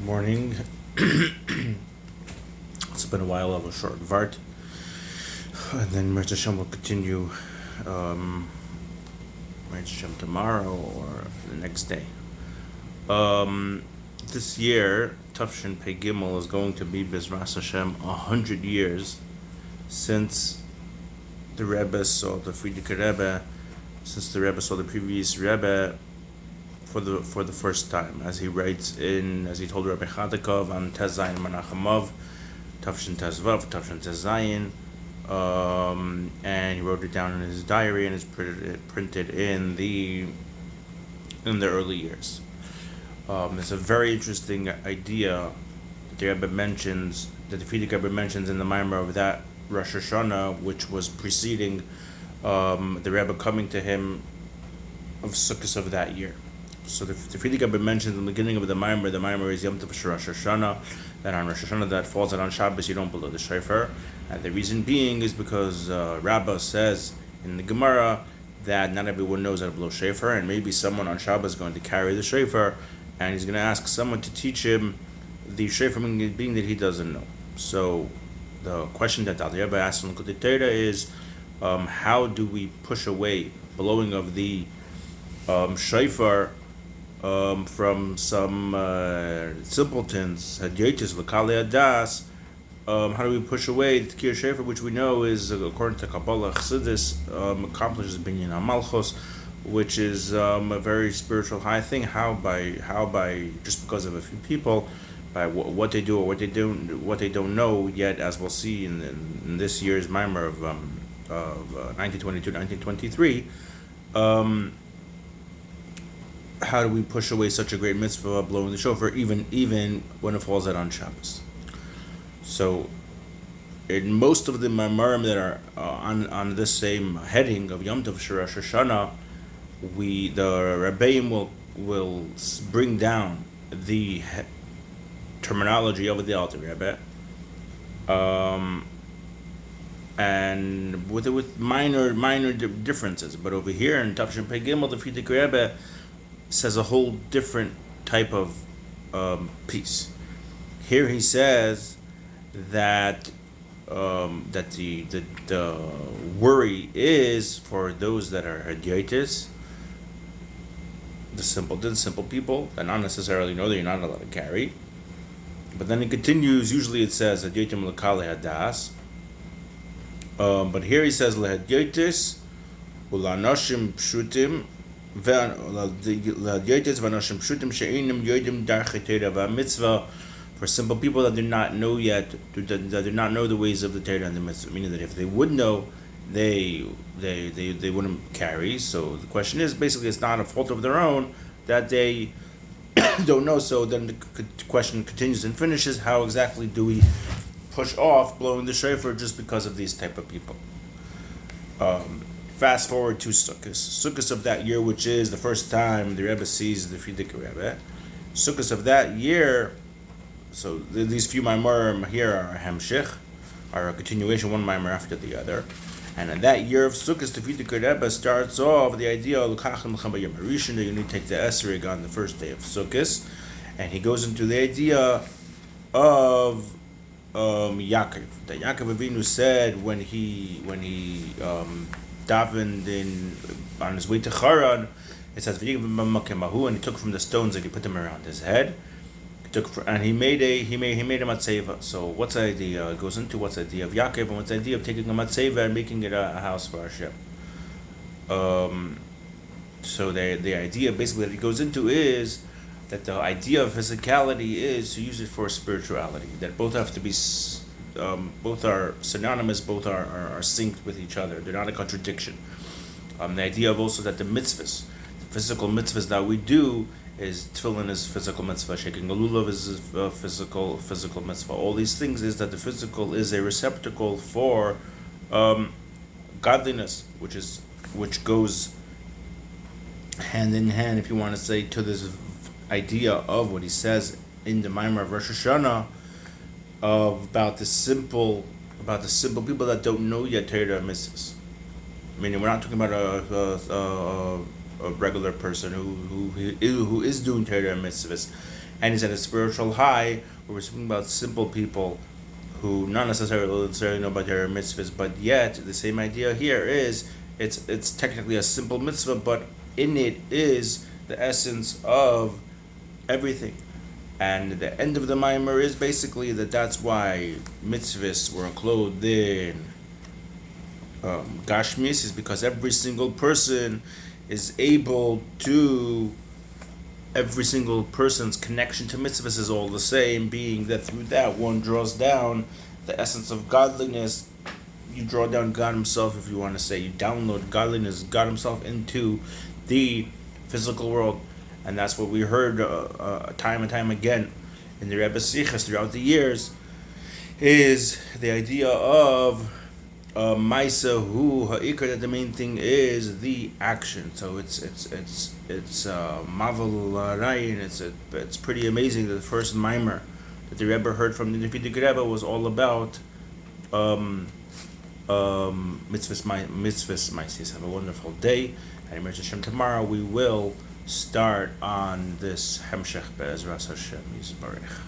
Morning. It's been a while of a short vart, and then Mirza Hashem will continue Mirza Hashem tomorrow or the next day. This year, Tafshin Pei Gimel is going to be Bezras Hashem 100 years since the Rebbe saw the Frierdiker Rebbe, since the Rebbe saw the previous Rebbe for the first time, as he told Rabbi Chadakov on Tezayin Menachemov, Tafshin Tezvav, Tafshin Tezayin, and he wrote it down in his diary and it's printed in the early years. It's a very interesting idea that the Rebbe mentions, that the Frierdiker Rebbe mentions in the Maimer of that Rosh Hashana, which was preceding the Rebbe coming to him of Sukkos of that year. So the Frierdiker Rebbe mentions in the beginning of the Maimer is Yom Tov Rosh Hashanah, that on Rosh Hashanah that falls out on Shabbos you don't blow the shofar, and the reason being is because Rabbah says in the Gemara that not everyone knows how to blow shofar, and maybe someone on Shabbos is going to carry the shofar, and he's going to ask someone to teach him the shofar, being that he doesn't know. So the question that the Rebbe asks in the Torah is, how do we push away blowing of the shofar from some simpletons, hadyotis, l'kalei adas? How do we push away the Tkir Shofar, which we know is, according to Kabbalah Chassidus, accomplishes Binyan HaMalchus, which is a very spiritual high thing. How by just because of a few people, by what they do or what they don't know yet, as we'll see in this year's Maimer of 1922-1923. How do we push away such a great mitzvah of blowing the shofar, even when it falls out on Shabbos? So, in most of the Maimarim that are on this same heading of Yom Tov Rosh Hashanah, the Rebbeim will bring down the terminology of the Alter Rebbe, and with minor differences. But over here in Tafshin Pei Gimel, the Frierdiker Rebbe says a whole different type of piece. Here he says that the worry is for those that are hadyotis, the simple people that not necessarily know that you're not allowed to carry. But then it continues. Usually it says hadyotim l'kalei hadas, but here he says lehadyotis ulanoshim pshutim. For simple people that do not know yet, that do not know the ways of the Torah and the Mitzvah, meaning that if they would know, they wouldn't carry. So the question is, basically, it's not a fault of their own that they don't know. So then the question continues and finishes: how exactly do we push off blowing the shofar just because of these type of people? Fast forward to Sukkos of that year, which is the first time the Rebbe sees the Frierdiker Rebbe. Sukkos of that year, so these few Maimarim here are a Hemshich, are a continuation, one Maimar after the other. And in that year of Sukkos, the Frierdiker Rebbe starts off the idea of that you need to take the Esrog on the first day of Sukkos, and he goes into the idea of Yaakov. That Yaakov Avinu said when he davened on his way to Haran, it says, and he took from the stones and he put them around his head. He made a matzeva. So what's the idea? It goes into what's the idea of Yaakov and what's the idea of taking a matzeva and making it a house for Hashem. So the idea basically that it goes into is that the idea of physicality is to use it for spirituality. That both have to be both are synonymous, both are synced with each other. They're not a contradiction. The idea of also that the mitzvahs, the physical mitzvahs that we do, is tefillin is physical mitzvah, shaking a lulav is a physical mitzvah. All these things is that the physical is a receptacle for godliness, which goes hand in hand, if you want to say, to this idea of what he says in the Maimer of Rosh Hashanah, about the simple people that don't know yet Torah mitzvahs. Meaning, we're not talking about a regular person who is doing Torah and mitzvahs, and he's at a spiritual high where we're speaking about simple people who not necessarily know about Torah and mitzvahs, but yet the same idea here is it's technically a simple mitzvah, but in it is the essence of everything. And the end of the mimer is basically that's why mitzvahs were clothed in gashmis, is because every single person's connection to mitzvahs is all the same, being that through that one draws down the essence of godliness. You draw down God himself, if you want to say. You download godliness, God himself, into the physical world. And that's what we heard time and time again in the Rebbe's Sichos throughout the years, is the idea of Maisa Hu Ha'ikar, that the main thing is the action. So it's Mavel Rayin. It's pretty amazing that the first mimer that the Rebbe heard from the Previous Lubavitcher Rebbe was all about mitzvahs maisis. Have a wonderful day, and Rosh Hashanah tomorrow we will start on this Hemshech Be'ezras Hashem Yisbarech.